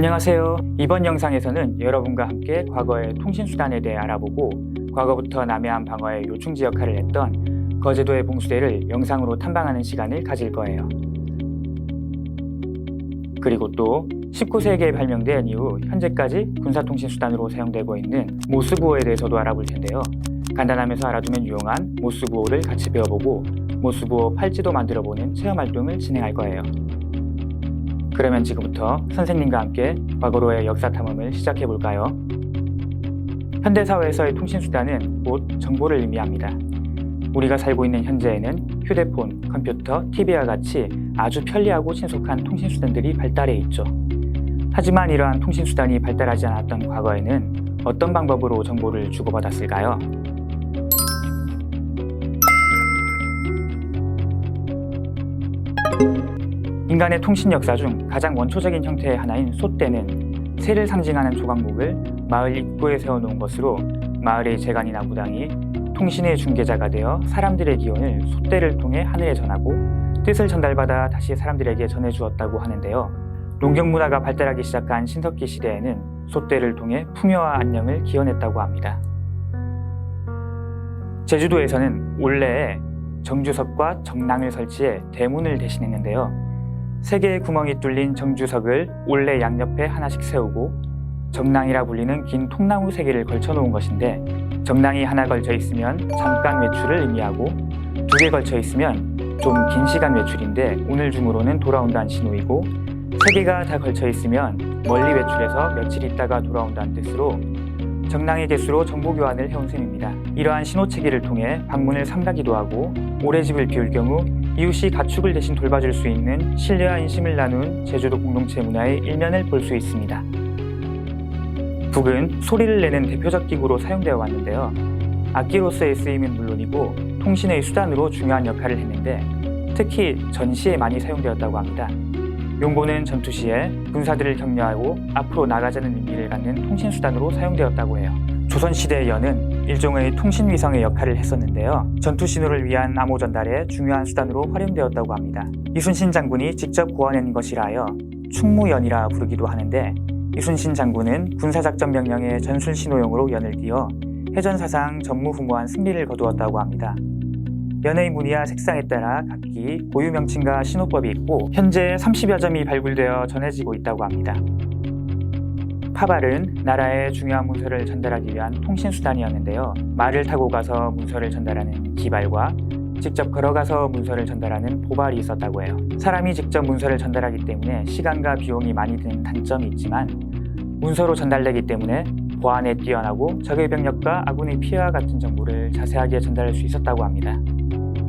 안녕하세요. 이번 영상에서는 여러분과 함께 과거의 통신수단에 대해 알아보고 과거부터 남해안 방어의 요충지 역할을 했던 거제도의 봉수대를 영상으로 탐방하는 시간을 가질 거예요. 그리고 또 19세기에 발명된 이후 현재까지 군사통신수단으로 사용되고 있는 모스부호에 대해서도 알아볼 텐데요. 간단하면서 알아두면 유용한 모스부호를 같이 배워보고 모스부호 팔찌도 만들어보는 체험활동을 진행할 거예요. 그러면 지금부터 선생님과 함께 과거로의 역사 탐험을 시작해볼까요? 현대사회에서의 통신수단은 곧 정보를 의미합니다. 우리가 살고 있는 현재에는 휴대폰, 컴퓨터, TV와 같이 아주 편리하고 신속한 통신수단들이 발달해 있죠. 하지만 이러한 통신수단이 발달하지 않았던 과거에는 어떤 방법으로 정보를 주고받았을까요? 인간의 통신 역사 중 가장 원초적인 형태의 하나인 솥대는 새를 상징하는 조각목을 마을 입구에 세워놓은 것으로 마을의 재간이나 무당이 통신의 중개자가 되어 사람들의 기원을 솥대를 통해 하늘에 전하고 뜻을 전달받아 다시 사람들에게 전해주었다고 하는데요. 농경문화가 발달하기 시작한 신석기 시대에는 솥대를 통해 풍요와 안녕을 기원했다고 합니다. 제주도에서는 올레에 정주석과 정낭을 설치해 대문을 대신했는데요. 3개의 구멍이 뚫린 정주석을 올레 양옆에 하나씩 세우고 정낭이라 불리는 긴 통나무 3개를 걸쳐놓은 것인데, 정낭이 하나 걸쳐 있으면 잠깐 외출을 의미하고 2개 걸쳐 있으면 좀 긴 시간 외출인데 오늘 중으로는 돌아온다는 신호이고, 3개가 다 걸쳐 있으면 멀리 외출해서 며칠 있다가 돌아온다는 뜻으로 정낭의 개수로 정보 교환을 해온 셈입니다. 이러한 신호체계를 통해 방문을 삼가기도 하고 오래 집을 비울 경우 이웃이 가축을 대신 돌봐줄 수 있는 신뢰와 인심을 나눈 제주도 공동체 문화의 일면을 볼 수 있습니다. 북은 소리를 내는 대표적 기구로 사용되어 왔는데요. 악기로서의 쓰임은 물론이고 통신의 수단으로 중요한 역할을 했는데 특히 전시에 많이 사용되었다고 합니다. 용고는 전투 시에 군사들을 격려하고 앞으로 나가자는 의미를 갖는 통신수단으로 사용되었다고 해요. 조선시대의 연은 일종의 통신위성의 역할을 했었는데요. 전투 신호를 위한 암호 전달에 중요한 수단으로 활용되었다고 합니다. 이순신 장군이 직접 고안한 것이라 하여 충무연이라 부르기도 하는데, 이순신 장군은 군사작전 명령에 전술 신호용으로 연을 띄워 해전사상 전무후무한 승리를 거두었다고 합니다. 연의 무늬와 색상에 따라 각기 고유 명칭과 신호법이 있고 현재 30여 점이 발굴되어 전해지고 있다고 합니다. 파발은 나라의 중요한 문서를 전달하기 위한 통신수단이었는데요. 말을 타고 가서 문서를 전달하는 기발과 직접 걸어가서 문서를 전달하는 보발이 있었다고 해요. 사람이 직접 문서를 전달하기 때문에 시간과 비용이 많이 드는 단점이 있지만 문서로 전달되기 때문에 보안에 뛰어나고 적의 병력과 아군의 피해와 같은 정보를 자세하게 전달할 수 있었다고 합니다.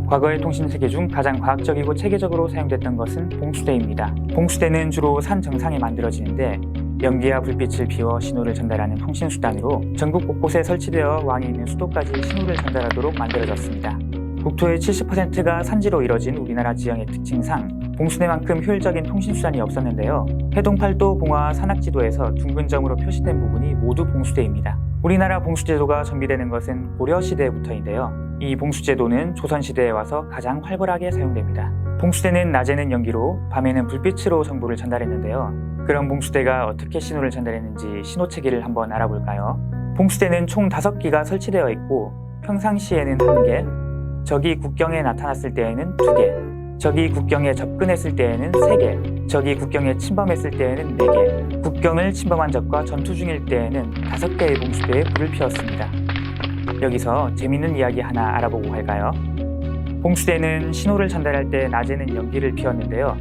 과거의 통신체계 중 가장 과학적이고 체계적으로 사용됐던 것은 봉수대입니다. 봉수대는 주로 산 정상에 만들어지는데 연기와 불빛을 비워 신호를 전달하는 통신수단으로 전국 곳곳에 설치되어 왕이 있는 수도까지 신호를 전달하도록 만들어졌습니다. 국토의 70%가 산지로 이뤄진 우리나라 지형의 특징상 봉수대만큼 효율적인 통신수단이 없었는데요. 해동팔도 봉화 산악지도에서 둥근 점으로 표시된 부분이 모두 봉수대입니다. 우리나라 봉수제도가 정비되는 것은 고려시대부터인데요. 이 봉수제도는 조선시대에 와서 가장 활발하게 사용됩니다. 봉수대는 낮에는 연기로 밤에는 불빛으로 정보를 전달했는데요. 그럼 봉수대가 어떻게 신호를 전달했는지 신호체계를 한번 알아볼까요? 봉수대는 총 5기가 설치되어 있고 평상시에는 1개, 적이 국경에 나타났을 때에는 2개, 적이 국경에 접근했을 때에는 3개, 적이 국경에 침범했을 때에는 4개, 국경을 침범한 적과 전투 중일 때에는 5개의 봉수대에 불을 피웠습니다. 여기서 재밌는 이야기 하나 알아보고 갈까요? 봉수대는 신호를 전달할 때 낮에는 연기를 피웠는데요.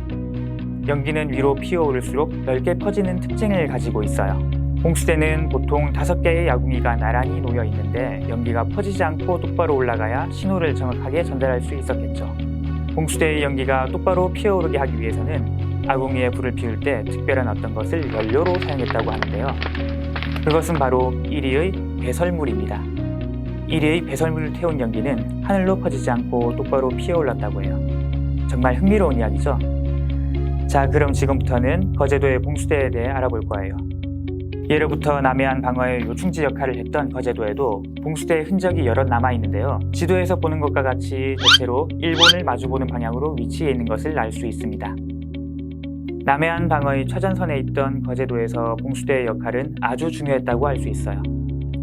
연기는 위로 피어오를수록 넓게 퍼지는 특징을 가지고 있어요. 봉수대는 보통 5개의 야궁이가 나란히 놓여 있는데 연기가 퍼지지 않고 똑바로 올라가야 신호를 정확하게 전달할 수 있었겠죠. 봉수대의 연기가 똑바로 피어오르게 하기 위해서는 아궁이에 불을 피울 때 특별한 어떤 것을 연료로 사용했다고 하는데요. 그것은 바로 1위의 배설물입니다. 1위의 배설물을 태운 연기는 하늘로 퍼지지 않고 똑바로 피어올랐다고 해요. 정말 흥미로운 이야기죠? 자, 그럼 지금부터는 거제도의 봉수대에 대해 알아볼 거예요. 예로부터 남해안 방어의 요충지 역할을 했던 거제도에도 봉수대의 흔적이 여럿 남아있는데요. 지도에서 보는 것과 같이 대체로 일본을 마주보는 방향으로 위치해 있는 것을 알 수 있습니다. 남해안 방어의 처전선에 있던 거제도에서 봉수대의 역할은 아주 중요했다고 할 수 있어요.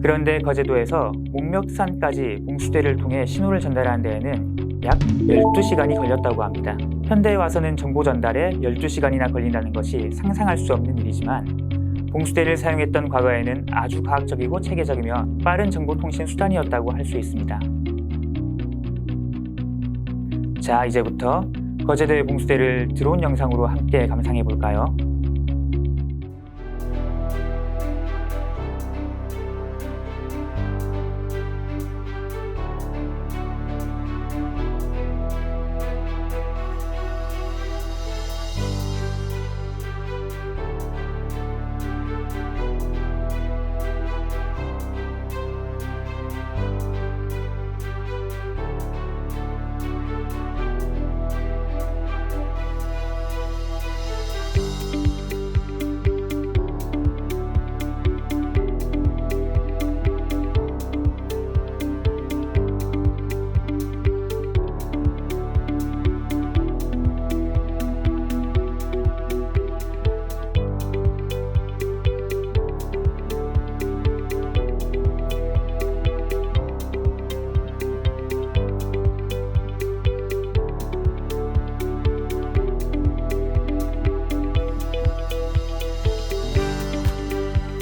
그런데 거제도에서 목멱산까지 봉수대를 통해 신호를 전달하는 데에는 약 12시간이 걸렸다고 합니다. 현대에 와서는 정보 전달에 12시간이나 걸린다는 것이 상상할 수 없는 일이지만 봉수대를 사용했던 과거에는 아주 과학적이고 체계적이며 빠른 정보통신 수단이었다고 할 수 있습니다. 자, 이제부터 거제도의 봉수대를 드론 영상으로 함께 감상해 볼까요?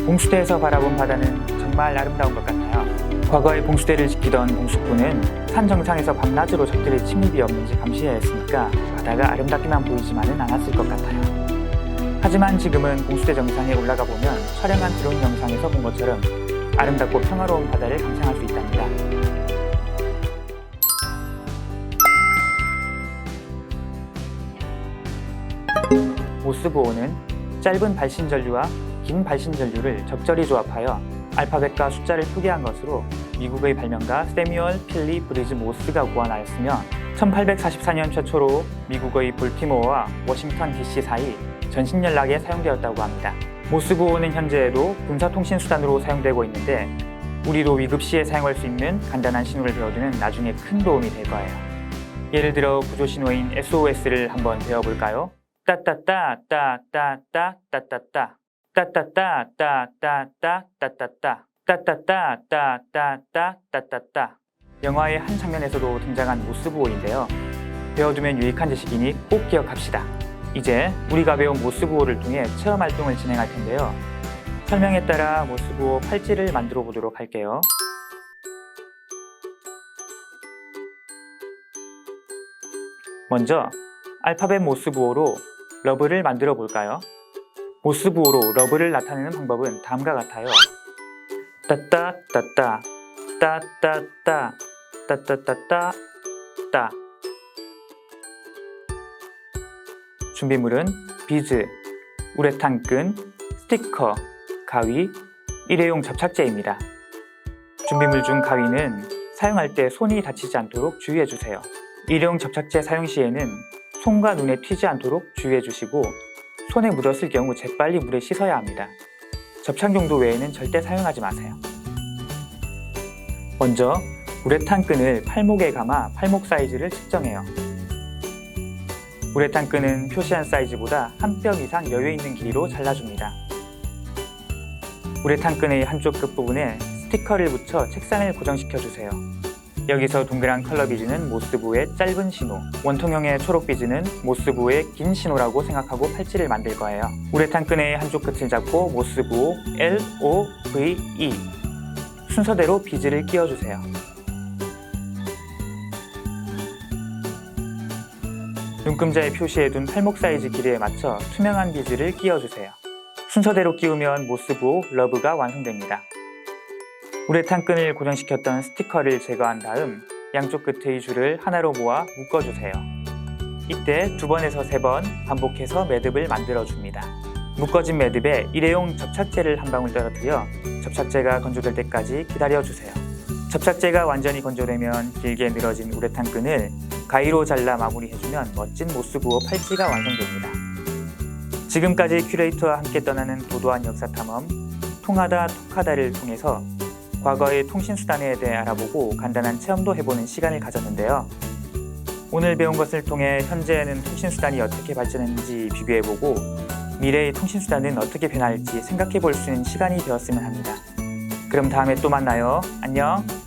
봉수대에서 바라본 바다는 정말 아름다운 것 같아요. 과거에 봉수대를 지키던 봉수꾼은 산 정상에서 밤낮으로 적들의 침입이 없는지 감시해야 했으니까 바다가 아름답기만 보이지만은 않았을 것 같아요. 하지만 지금은 봉수대 정상에 올라가 보면 촬영한 드론 영상에서 본 것처럼 아름답고 평화로운 바다를 감상할 수 있답니다. 모스부호는 짧은 발신전류와 긴 발신전류를 적절히 조합하여 알파벳과 숫자를 표기한 것으로 미국의 발명가 세뮤얼 필리 브리즈 모스가 고안하였으며 1844년 최초로 미국의 볼티모어와 워싱턴 DC 사이 전신 연락에 사용되었다고 합니다. 모스부호는 현재에도 군사통신수단으로 사용되고 있는데 우리도 위급시에 사용할 수 있는 간단한 신호를 배워두면 나중에 큰 도움이 될 거예요. 예를 들어 구조신호인 SOS를 한번 배워볼까요? 따따따따따따따따따 따따따따따따따따 따따따따따따따따 영화의 한 장면에서도 등장한 모스부호인데요. 배워두면 유익한 지식이니 꼭 기억합시다. 이제 우리가 배운 모스부호를 통해 체험활동을 진행할 텐데요. 설명에 따라 모스부호 팔찌를 만들어 보도록 할게요. 먼저 알파벳 모스부호로 러브를 만들어 볼까요? 모스부호로 러브를 나타내는 방법은 다음과 같아요. 따따따따 따따따 따따따따 따. 준비물은 비즈, 우레탄 끈, 스티커, 가위, 일회용 접착제입니다. 준비물 중 가위는 사용할 때 손이 다치지 않도록 주의해 주세요. 일회용 접착제 사용 시에는 손과 눈에 튀지 않도록 주의해 주시고 손에 묻었을 경우 재빨리 물에 씻어야 합니다. 접착 용도 외에는 절대 사용하지 마세요. 먼저 우레탄 끈을 팔목에 감아 팔목 사이즈를 측정해요. 우레탄 끈은 표시한 사이즈보다 한 뼘 이상 여유 있는 길이로 잘라줍니다. 우레탄 끈의 한쪽 끝부분에 스티커를 붙여 책상을 고정시켜주세요. 여기서 동그란 컬러 비즈는 모스부호의 짧은 신호, 원통형의 초록 비즈는 모스부호의 긴 신호라고 생각하고 팔찌를 만들 거예요. 우레탄 끈의 한쪽 끝을 잡고 모스부호 LOVE 순서대로 비즈를 끼워주세요. 눈금자에 표시해둔 팔목 사이즈 길이에 맞춰 투명한 비즈를 끼워주세요. 순서대로 끼우면 모스부호 러브가 완성됩니다. 우레탄 끈을 고정시켰던 스티커를 제거한 다음 양쪽 끝의 줄을 하나로 모아 묶어주세요. 이때 2번에서 3번 반복해서 매듭을 만들어줍니다. 묶어진 매듭에 일회용 접착제를 한 방울 떨어뜨려 접착제가 건조될 때까지 기다려주세요. 접착제가 완전히 건조되면 길게 늘어진 우레탄 끈을 가위로 잘라 마무리해주면 멋진 모스부호 팔찌가 완성됩니다. 지금까지 큐레이터와 함께 떠나는 도도한 역사 탐험 통하다 톡하다를 통해서 과거의 통신수단에 대해 알아보고 간단한 체험도 해보는 시간을 가졌는데요. 오늘 배운 것을 통해 현재에는 통신수단이 어떻게 발전했는지 비교해보고 미래의 통신수단은 어떻게 변할지 생각해 볼 수 있는 시간이 되었으면 합니다. 그럼 다음에 또 만나요. 안녕!